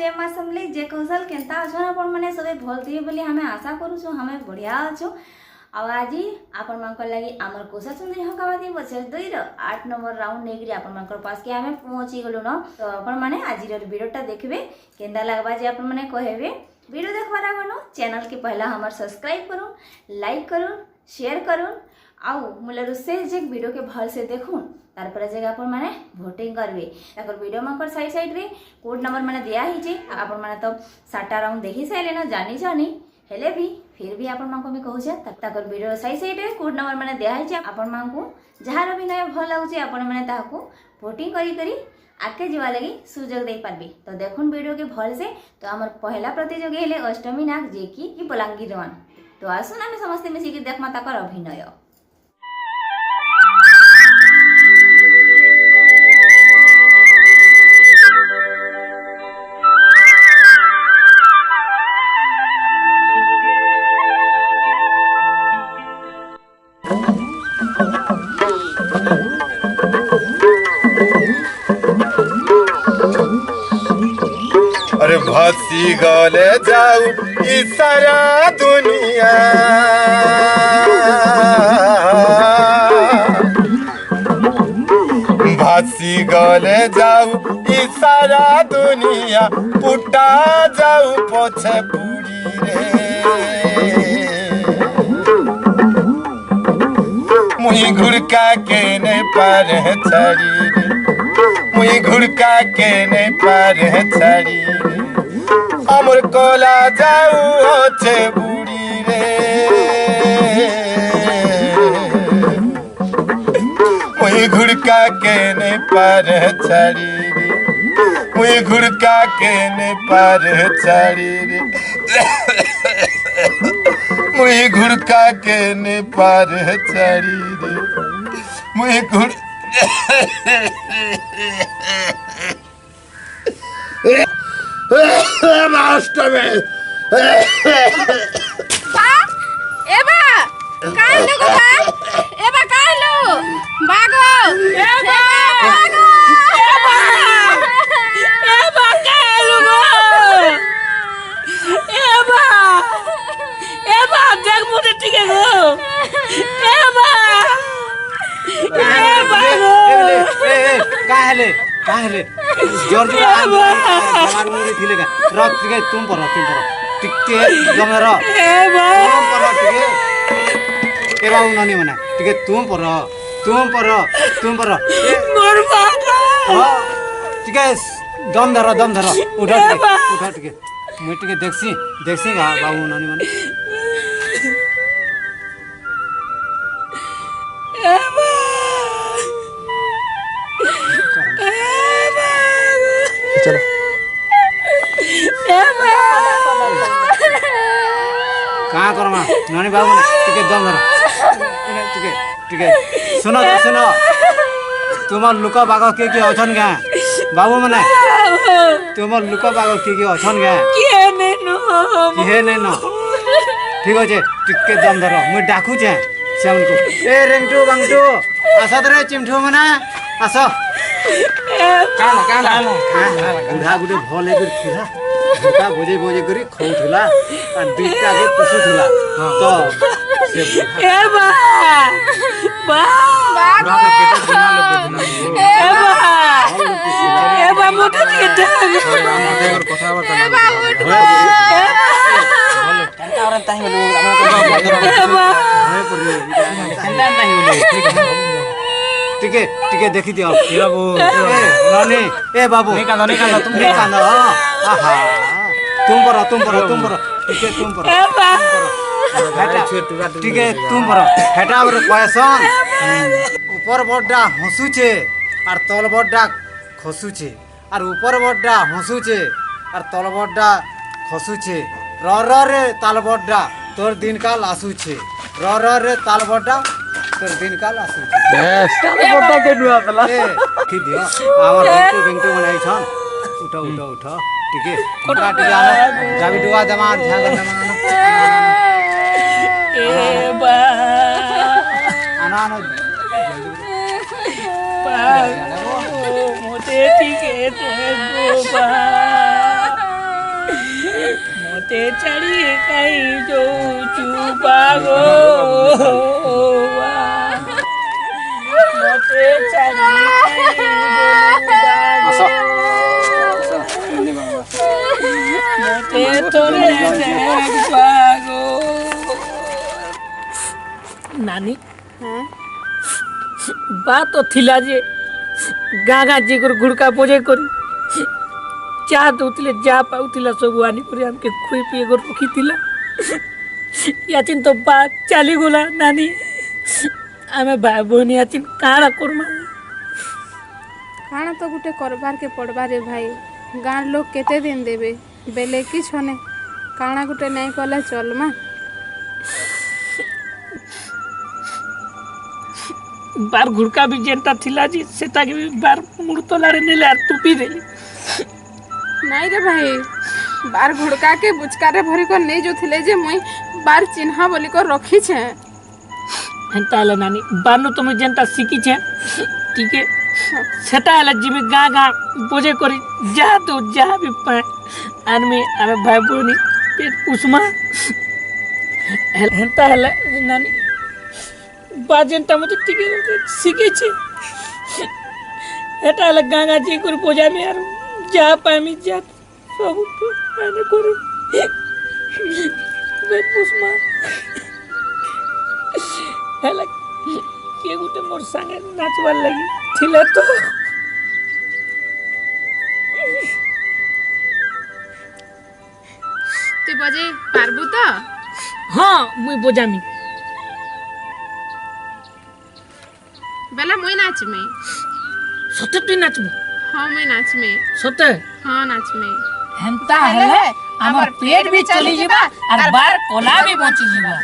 जय मां समले जय कौशल केनता अछन आपण माने सबे भल थिबे बोली हमें आशा करू छु हमें बढ़िया अछु। आज आपण मानकर लगी आमर कोसा सुंदरी हकावादी बचर 2 रो 8 नंबर राउंड नेगरी आपण मानकर पास के हमें पहुंची गलो न। तो आपण माने आज रो वीडियोटा देखबे केंदा लागबा जे आपण माने कहबे। वीडियो देखबार आगनो चैनल के पहला हमर सब्सक्राइब करू, लाइक करू, शेयर करू आउ मुलरु से जे वीडियो के भल से देखून तार पर जगह आपण माने वोटिंग करबे। ताकर वीडियो माकर साइड साइड रे कोड नंबर माने दिया ही जे आपण माने तो 7टा राउंड देखि साइले न जानी हेले भी फिर भी आपण मानको मी कहू छे ताकर वीडियो साइड साइड रे कोड नंबर माने दिया ही जे आपण मानको जहार भी नय भल लागु छे आपण माने ताको वोटिंग करी आगे जीवा लगी सुजोग दे पारबे। तो देखुन वीडियो के भल से। तो हमर पहला प्रतियोगी हेले अष्टमी नाग जे कि बलांगीर वन। तो आसुन आमे समस्त मिसी के देखमा ताकर अभिनय। अरे भासी गले जाऊ ई सारा दुनिया भासी गले जाऊ ई सारा दुनिया पुटा जाऊ पछे पूरी रे मुई घुड़का के ने पार छड़ी रे मुई घुड़का के ने पार छड़ी अमर कोला जाऊ होचे बुड़ी रे मुई घुड़का के ने पार छड़ी रे मुई घुड़का के ने पार छड़ी रे मुई घुड़का के ने पार छड़ी रे मुई घुड़ मास्टर में एबा कालो गो बा एबा कालो बागो एबा बागो एबा कालो गो एबा देख मुझे ठीक है गो एबा काहले जोर जवान मुरी थिले का रख टिके तुम पर टिके गमे र तुम पर टिके एबा उननी मना टिके तुम पर मोर बाबा टिके दम धर उठा टिके मैं टिके देखसी बाबू उननी मना चलो कहाँ करमा नानी बाबू टिके दम धर टिके सुनो तुमर लुक बाग के अछन क्या बाबू मने तुमर लुक बाग के अछन क्या किहे नै न ठीक अच्छे टिके दम धर मुई डाकू छे श्याम को ए रेंगटू बांगटू आसा रे चिमठू मना आस काला बुढ़ा गुटे भल है थिला झुका बोझे करी खौथुला आ दुईटा के पुसुथुला तो से एबा बागो एबा मोटा के ढाग एबा उठबा कांता ताही बोलो हमरा तो टिके देखी दियो बाबू नानी ए बाबू नहीं कांदा तुम नहीं कांदा आहा तुम पर टिके तुम पर टिके तुम पर हेटा पर क्वेश्चन ऊपर बड्डा हंसुचे और तल बड्डा खसुचे और ऊपर बड्डा हंसुचे और तल बड्डा खसुचे र रे ताल बड्डा तोर दिन काल आसुचे र रे ताल बड्डा तोर दिन काल आसुचे बेस ताल बड्डा के दुआ पला ए की दियो आवर बेंटू बनाई छन उठ टिके कोटा टिके आना जाबी दुआ जमा ध्यान ए बा आना मोटे टिके ते गो बा मते चढ़ी कहीं जो चुपागो मते चढ़ी मते तोरे देख पागो नानी बात तो थिला जे गागा जी को गुड़का पूजे करी चाह दौले जा पाऊला सब आनी कर हमके खुई पिए को रखी थिला याचिन तो बात चली गला नानी आम भाई बहन याचिन काଣା करमा काଣା तो गुटे करबार के पड़बार रे भाई गाँव लोग केते दिन देबे बेले कि छने काଣା गुटे नहीं कला चलमा बार गुड़का भी जेनता थिला जी सेटा के भी बार मुड़ तोलारे नेले आर टूपी देली नहीं रे भाई बार घुड़का के बुचकारे भरी को नहीं जो थिले जे मुई बार चिन्हा बोली को रखी छे हेंता हला नानी बारनो तुम जेनता सीखी छे ठीक है सेटा हला जिमे गाँ गाँ बोझे करी जा तो जा भी पाए आनमे आमे भाई बहनी पेट पुष्मा हेंता हला नानी बाजेंटा मते ठीक है सीखी छे हेटा हला गाँ गाँ जी कर बोझा में यार जा पाए मी जा सब तो आने करे पेट पुष्मा हेला के गुटे मोर संगे नाचवार लगी थिले तो तू बजे पारबू तो हाँ मुई बोजामी बेला मुई नाच में सते तु नाचबो हाँ मुई नाच में सते हाँ नाच में हेंता हेले हमर पेट भी चली जीवा और बार कोला भी बची जीवा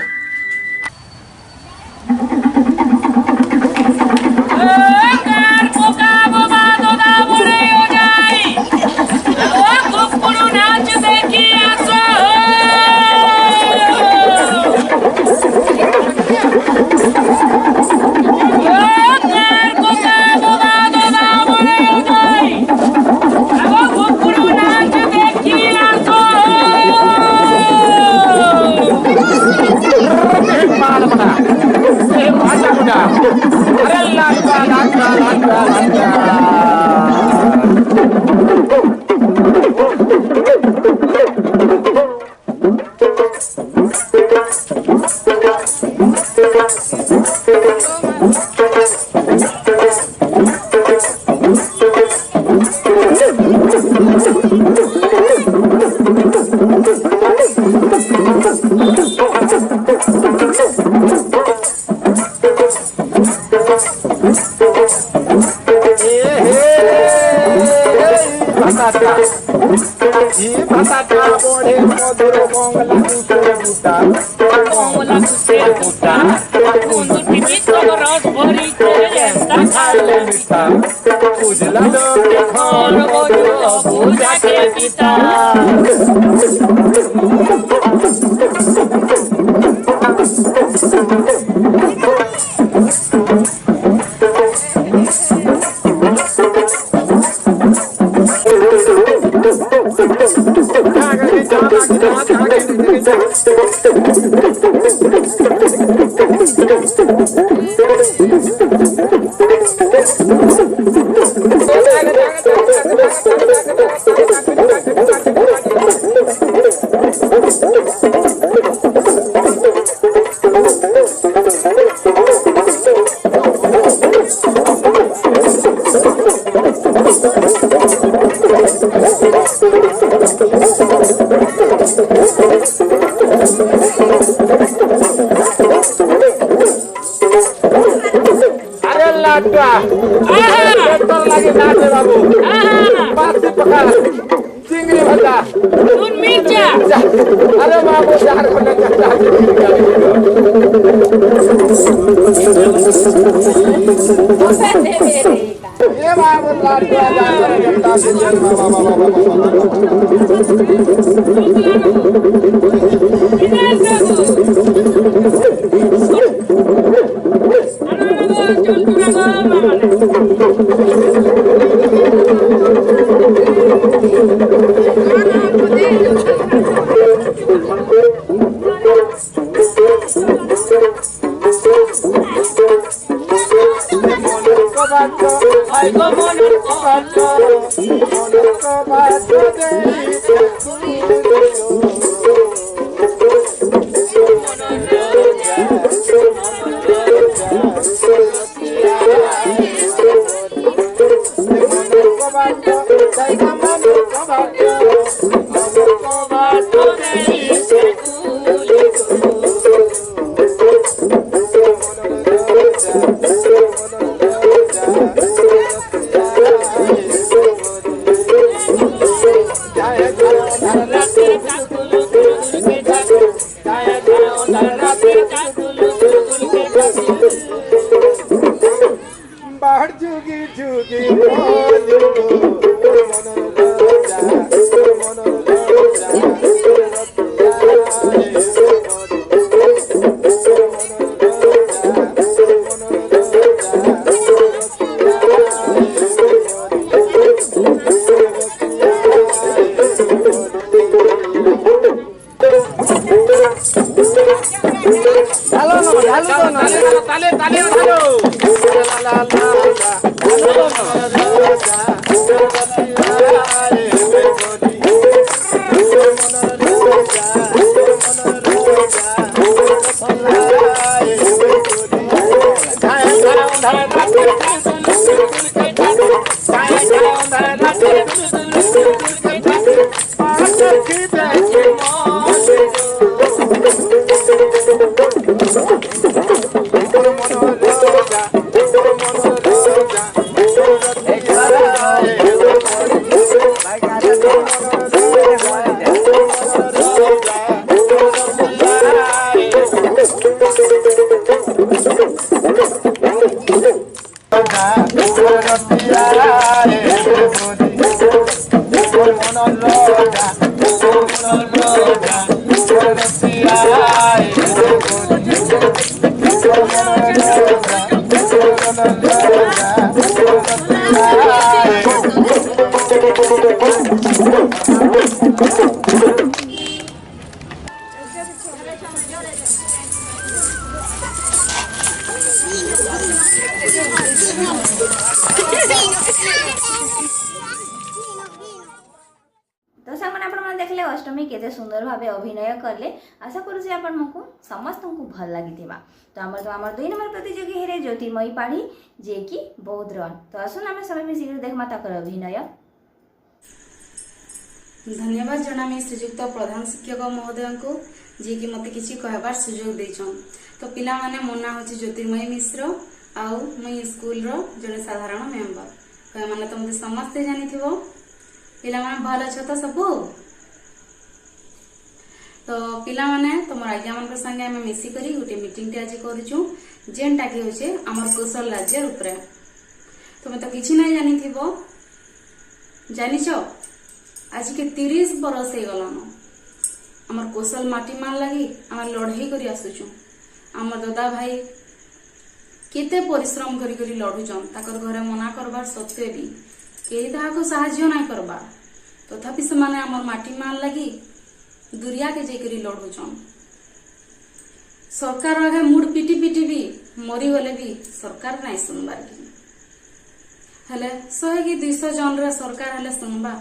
बाहर जुगी जुगी बोलियो तो सामने आपण देखले अष्टमी केते सुंदर भावे अभिनय करले। आशा करू जे आपण मको समस्त को भल लागिथिबा। तो हमर 2 नंबर प्रतियोगी हेरे ज्योतिर्मयी पाढ़ी जे कि बौद्ध रन। तो आसुन आमे सब मिसिक देखमा ताकर अभिनय। धन्यवाद जनामी श्रीजुक्त प्रधान शिक्षक महोदय को जी कि मते किछि कहबार सुजोग देछन। तो पिला माने मोना होछि ज्योतिर्मयी मिश्र आउ मई स्कूल रो जने साधारण मेंबर। कय माने तुमते समस्त जानिथिबो पिला माने भल छ तो सबु। तो पिला माने तुम आज्ञा मन संगे आमे मिसी करी गुटे मीटिंग टे आज करूछु जेनटा कि होचे हमर कौशल राज्य ऊपर। तुम तो किछि नै जानिथिबो जानिछो आज के 30 बरस हे गलान हमर कौशल माटी मान लगी आम लड़ाई करी आसुचु। आमर दादा भाई केते परिश्रम करी करी लड़ुचन ताकर घरे मना करबार सत्वे भी केही ताहाको साहाय्य नाही करबार तथापि से माने हमर माटी मान लगी दुरिया के जेकरी लड़ुचन। सरकार आगे मुड़ पिटी पिटी भी मरी गले भी सरकार नाही सुनबार की हेले 100 कि 200 जन रे सरकार हेले सुनबा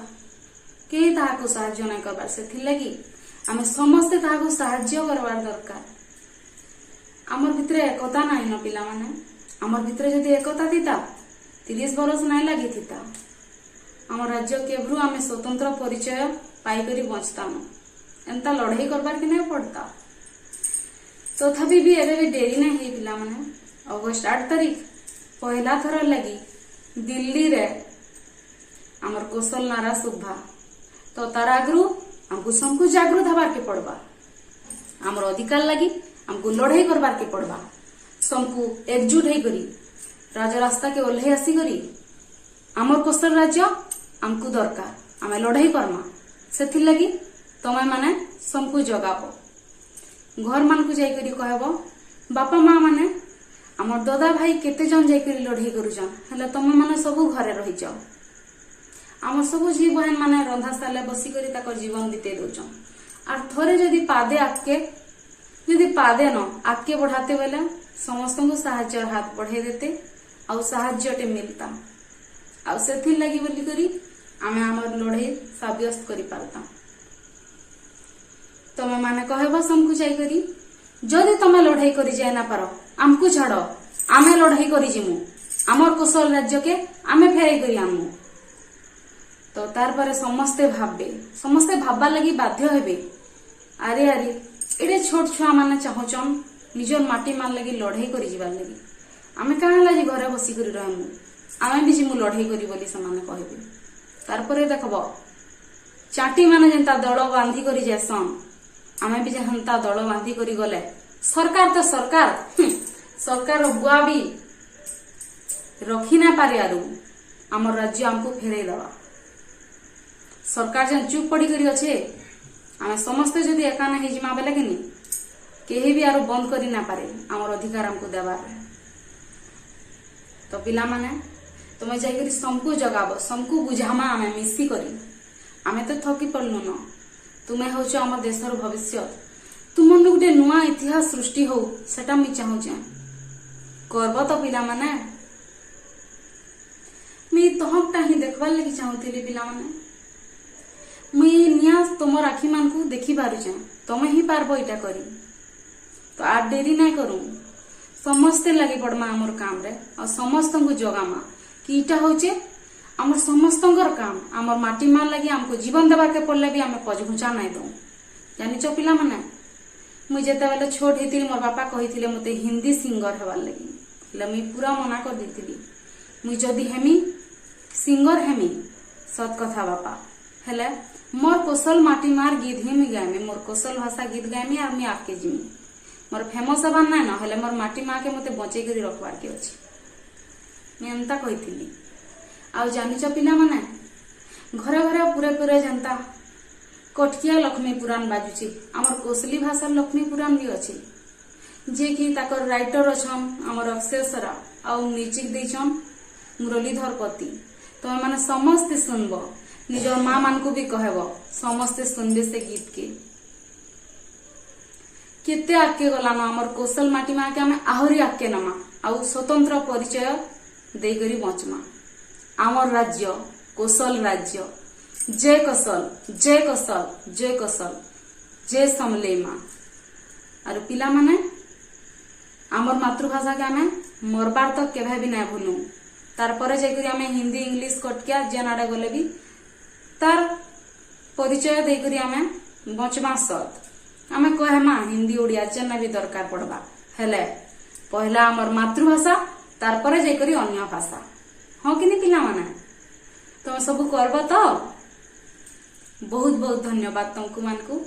केही ताहाको साहाय्य नाही करबार सेथि लगी आमे समस्त ताहाको साहाय्य करबार दरकार। आमर भितरे एकता नाही न पिला माने आमर भितरे जदि एकता थिता 30 बरस नाही लागि थिता आमर राज्य केब्रु आमे स्वतंत्र परिचय पाई करी बचताम एंता लड़ाई करबार कि नहीं पड़ता। तथापि भी एबे भी देरी नहीं हे पिला माने अगस्त 8 तारीख पहला थर लगी दिल्ली रे आमर कौशल नारा सुभा। तो तार आगरू हमको सबको जागृत हबार के पड़बा आमर अधिकार लगी हमको लड़ाई करबार के पड़बा सबको एकजुट है करी राजा रास्ता के ओल्हे आसी करी आमर कौशल राज्य हमको दरकार आमे लड़ाई करमा सेथि लगी तमे माने सबको जगाबो घर मान को जाई करी कहबो बापा माँ माने आमर दादा भाई केते जन जाई करी लड़ाई करूजन हले तमे माने सब घरे रहि जाओ आमर सब जी बहन माने रंधा साले बसी करी ताकर जीवन बीते दोचन आर थरे जदी पादे न आगे बढ़ाते बेले समस्त को साहाय्य हाथ बढ़े देते आउ साहाय्य टे मिलता ଆଉ ସେଥିର୍ ଲାଗି ବୋଲି କରି ଆମେ ଆମର ଲଢ଼େଇ ସାବ୍ୟସ୍ତ କରିପାରତା। ତମେ ମାନେ କହିବ ସମକୁ ଯାଇକରି ଯଦି ତମେ ଲଢ଼େଇ କରି ଯାଇ ନା ପାର ଆମକୁ ଛାଡ଼, ଆମେ ଲଢ଼େଇ କରି ଯିମୁ, ଆମର କୋଶଲ ରାଜ୍ୟକେ ଆମେ ଫେରାଇ କରି ଆନମୁ। ତ ତାର ପରେ ସମସ୍ତେ ଭାବବେ, ସମସ୍ତେ ଭାବବାର ଲାଗି ବାଧ୍ୟ ହେବେ ଆରେ ଆରେ ଏଡ଼େ ଛୋଟ ଛୁଆ ମାନେ ଚାହୁଁଛନ୍ ନିଜର ମାଟି ମାର ଲାଗି ଲଢ଼େଇ କରି ଯିବାର ଲାଗି, ଆମେ କାଣା ଲାଗି ଘରେ ବସିକରି ରହିମୁ, ଆମେ ବି ଯିମୁ ଲଢ଼େଇ କରି ବୋଲି ସେମାନେ କହିବେ। ତାରପରେ ଦେଖବ ଚାଟି ମାନେ ଯେନ୍ତା ଦଳ ବାନ୍ଧି କରି ଯାଇସନ୍, ଆମେ ବି ହେନ୍ତା ଦଳ ବାନ୍ଧି କରି ଗଲେ ସରକାର ତ ସରକାର ବୁଆ ବି ରଖି ନା ପାରେ ଆରୁ ଆମର ରାଜ୍ୟ ଆମକୁ ଫେରାଇ ଦେବା। ସରକାର ଯେନ୍ ଚୁପ୍ ପଡ଼ିକରି ଅଛେ, ଆମେ ସମସ୍ତେ ଯଦି ଏକାନେ ହେଇଯିମା ବେଲେ କିନି କେହି ବି ଆରୁ ବନ୍ଦ କରି ନା ପାରେ ଆମର ଅଧିକାର ଆମକୁ ଦେବାର। ତ ପିଲାମାନେ ତୁମେ ଯାଇକରି ସମକୁ ଜଗାବ, ସମକୁ ବୁଝାମା, ଆମେ ମିଶିକରି। ଆମେ ତ ଥକି ପଡ଼ିଲୁ ন, ତୁମେ ହଉଛ ଆମ ଦେଶର ଭବିଷ୍ୟତ। ତୁମର ଗୋଟେ ନୂଆ ଇତିହାସ ସୃଷ୍ଟି ହଉ ସେଟା ମୁଇଁ ଚାହୁଁଛେ। করব তো পিলাମାନେ। ମୁଇଁ ତହକଟା ହିଁ ଦେଖବାର ଲାଗି ଚାହୁଁଥିଲି ପିଲାମାନେ। ମୁଇଁ ନିଆ ତମର ଆଖି ମାନଙ୍କୁ ଦେଖି ପାରୁଛେ, ତମେ ହିଁ ପାରବ ଏଇଟା କରି। ତ আর ডেরি নাই করু, ସମସ୍ତେ ଲାଗି ପଡମା ଆମର କାମରେ ଆଉ ସମସ୍ତଙ୍କୁ ଜଗାମା କି ଇଟା ହଉଛେ ଆମର ସମସ୍ତଙ୍କର କାମ। ଆମର ମାଟି ମାର ଲାଗି ଆମକୁ ଜୀବନ ଦେବାକେ ପଡଲେ ବି ଆମେ ପଜଘୁଞ୍ଚା ନାଇଁ ଦଉ। ଜାଣିଛ ପିଲାମାନେ, ମୁଇଁ ଯେତେବେଳେ ଛୋଟ ହେଇଥିଲି ମୋର ବାପା କହିଥିଲେ ମତେ ହିନ୍ଦୀ ସିଙ୍ଗର ହେବାର ଲାଗି, ହେଲେ ମୁଇଁ ପୁରା ମନା କରିଦେଇଥିଲି। ମୁଇଁ ଯଦି ହେମି ସିଙ୍ଗର ହେମି, ସତ କଥା ବାପା, ହେଲେ मोर कोसल माटी मार गीत ही मुई गायमी, मोर कोसल भाषा गीत गायमी और मुई आगे जीमी। मोर फेमस हबार ना न हेले मोर माटी माँ के मते बचे करी रखबार के अछि। मैं एंता कहिथिली। आउ जानिच पिला माने घरे घरे पूरे पूरे जनता कटकिया लक्ष्मी पुराण बाजुची, हमर कोसली भाषा लक्ष्मी पुराण भी अछि, जे कि ताकर राइटर अछन हमर अक्षेसरा आउ म्यूजिक देछन मुरलीधर पति। तो माने समस्त सुनबो, निजर माँ मान को भी कहब, समस्ते सुनबे से गीत के। केते आगे गलान हमर कोसल माटी माँ के हमें आहरी आगे नमा आउ स्वतंत्र परिचय देकरी बचमा। आमर राज्य कोसल राज्य, जय कोसल जय कोसल जय कोसल जय समले माँ। और पिला माने आमर मातृभाषा के हमें मरबार तक केभे भी ना भूलू। तार परे जाकरी हमें हिंदी इंग्लिश कटकिया जेन आड़े गले भी तार परिचय देकरी आमे बचमा। सत आमे कहमा हिंदी ओडिया जेन भी दरकार पड़बा, हेले पहला हमर मातृभाषा तार परे जाकरी अन्य भाषा। हाँ कि नहीं पिला माने, तुम सब करब तो। बहुत बहुत धन्यवाद तुमको मानकू।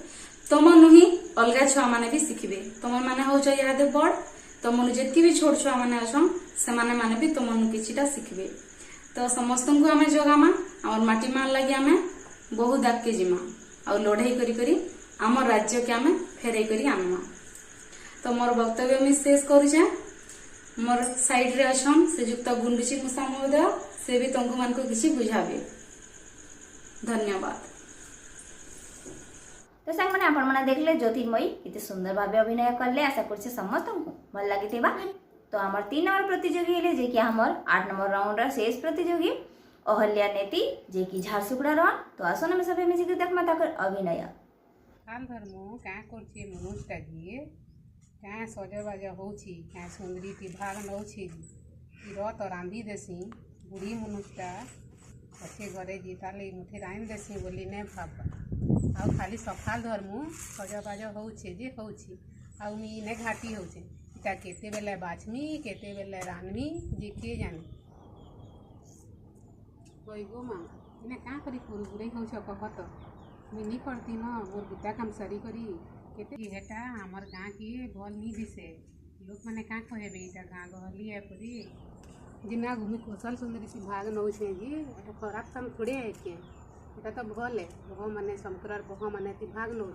तुम नुही अलगा छुआ माने भी शिखिबे। तुम माने हो इहादे बड़, तुम जितकी भी छोट छुआ माने अछन से माने भी तुम किछिटा शिखिबे। तो समस्त को आमे जगामा और माटी मार लगी आमे बहुत आगे जिमा और लड़ाई करी करी आमर राज्य के आमे फेरे करी आनमा। तो मोर वक्तव्य में शेष करुचे। मोर साइड रे अछन श्रीयुक्त गुंडुची मुसा महोदय, से भी तुमको मान को किसी बुझाबे। धन्यवाद। तो सांग मैंने आपण मैंने देखले ज्योतिर्मयी इतने सुंदर भाव अभिनय करले। आशा कर समस्त भल लगी। तो हमार 3 नंबर प्रतियोगी है जे कि हमार 8 नंबर राउंड शेष प्रतियोगी अहल्या नेती जे कि झारसुगुड़ा रहन। तो आसन में सभी मिसिक देखमा ताकर अभिनय। काल धर्म क्या करछे मनुष्यटा जी क्या सजबाज होछि, क्या सुंदरी भाग नौछि, रथ रांधि देसी बुढ़ी मनुष्यटा पछे घरे जीताले मुठे रांधि देसी बोली नहीं भाबा। आउ खाली सकाल धर्म सजबाज होछे जे होछि आउ मी ने घाटी होछे इटा केते बेले बाछमी केते बेले रानमी जे के जाने। कोई गो माँ इने क्या करी पुरु बुढ़े होछ कहत मुई नी करती न मोर बुद्धा काम सरी करी केते हेटा हमर गाँ की भल नी दिसे। लोक माने क्या कहबे इटा गाँ गहली है परी जिना घूमी कुशल सुंदरी सी भाग नौछे जी एटा खराब काम थोड़े है के एटा तो भल है। बह माने शंकर बह माने ती भाग नौ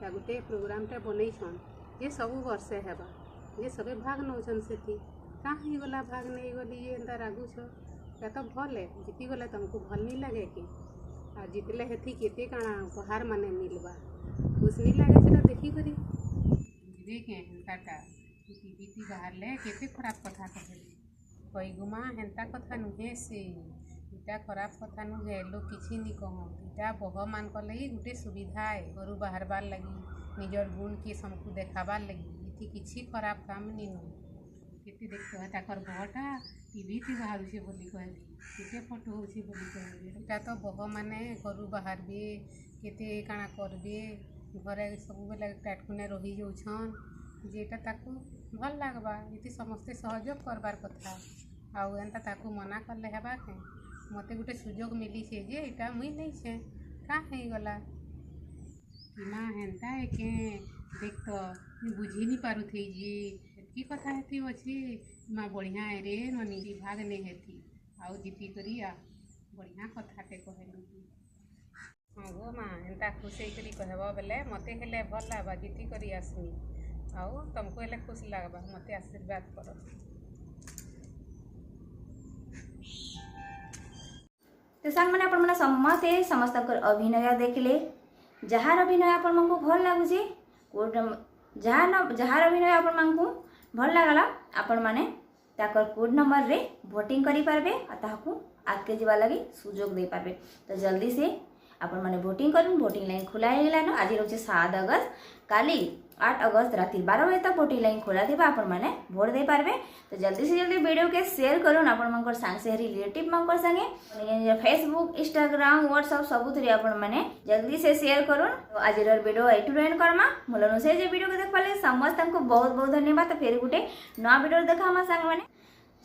ता गुटे प्रोग्रामटा बनैछन जे सब वर्षे हेबा जे सबे भाग नौछन सेठी का ही गला भाग नहीं गली एंता रागुछ या तो भल है। जीती गले तुमको भल नहीं लगे कि आ जीतले हेथी केते काना उपहार माने मिलबा खुश नहीं लगे सेटा देखी करी देखे हेंताटा बीती बाहर ले केते खराब कथा कहले। कई गुमा हेंता कथा नुहे से इटा खराब कथा नुहे लोग किसी नहीं कहन इटा बह मान लगी गोटे सुविधा है घर बाहरबार लगी निजर गुण के सबको देखाबार लगी इति किसी खराब काम नहीं नुहे केते देखते ताकर बहटा टीवी थी बाहर से बोली कहली केते फोटो होची बोली कहली इटा तो बह माने घर बाहरबे केते काଣା करबे घरे सब बेले टाटकुने रही जाउछन जेटा ताकू भल लागबा इति समस्ते सहयोग करबार कथा आउ एंता ताकू मना करले हेबा के मते गोटे सुजोग मिली छे जे इटा मुई नहीं छे का हे गला कि माँ हेन्ता है के देख तो मुई बुझी नहीं पारू थी जी की कथा हेती अछि माँ बढ़िया है रे ननी विभाग नहीं हेती आउ जीती करी आ बढ़िया कथाटे कहलु हाँ गो माँ एंता खुश करी कहब बेले मते हेले भल लागबा जीती करी आसमी आउ तुमको हेले खुश लागबा मते आशीर्वाद करो तो सांग मैंने अपन समस्ते समस्त अभिनय देखले जार अभिनय अपन मन को भल लगुचे जार अभिनय अपन मन को भल लगला आपण माने ताकर कोड नंबर रे वोटिंग करि पारबे आ ताकू आगे जीवा लगी सुजोग दे पारबे। तो जल्दी से आपण माने वोटिंग करूँ वोटिंग लाइन खुला गलान आज रोचे 7 अगस्त काली 8 अगस्त राति 12 बजे तक वोटिंग लाइन खोला थी आपण माने वोट दे पारबे। तो जल्दी से जल्दी वीडियो के शेयर करूँ आपण मनकर सांग से रिलेटिव मनकर संगे फेसबुक इंस्टाग्राम व्हाट्सएप सब थी आपण माने जल्दी से शेयर करूँ। तो आज वीडियो एटू एंड करमा मोल से वीडियो को देख पाले समस्त को बहुत बहुत धन्यवाद। तो फिर गोटे नया वीडियो देखा सांग मैंने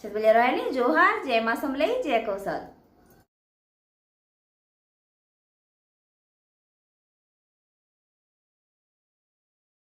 से रही जोहार जय माँ समलई जय कौशल।